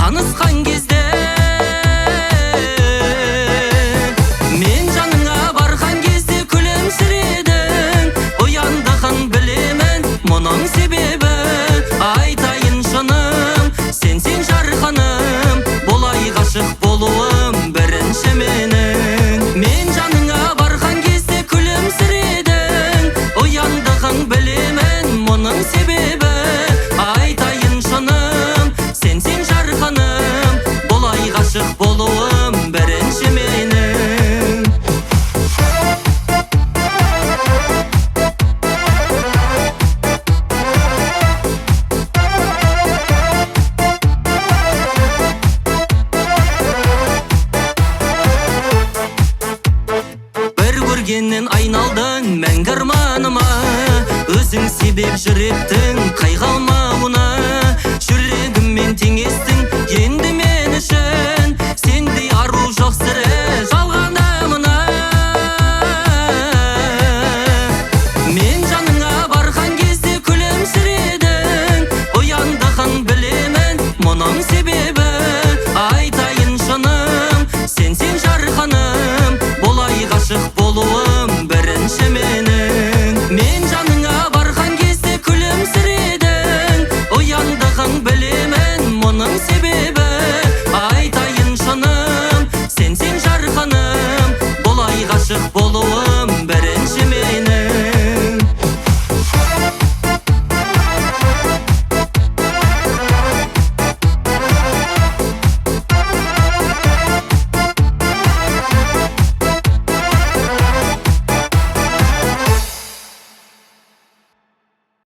танысқан кезде мен жаныңа барған кезде күлімсіредің. Ояндығын білемін, мұның себебі айтайын шыным, сенсең жарқыным, болай ғашық болуым бірінші менің. Мен жаныңа барған кезде күлімсіредің. Ояндығын білемін, мұның себебі айтайын шыным, сенсең жарқыным, болай ғашық болуым бірінші менің. Бір көргеннен айналдың мәңгі арманыма, өзің себеп жүректің қайғалмауына. Жүрегіммен теңестің енді мен үшін, сендей ару жоқ сірі жалғанымына. Мен жаныңа барған кезде күлімсіредің. Ояндығын білемін, мұның себебі айтайын шыным, сенсең жарқыным, болай ғашық болуым бірінші менің. Мен жаныңа барған кезде күлімсіредің. Ояндығын білемін, мұның себебі айтайын шыным, сенсең жарқыным, болай ғашық болуым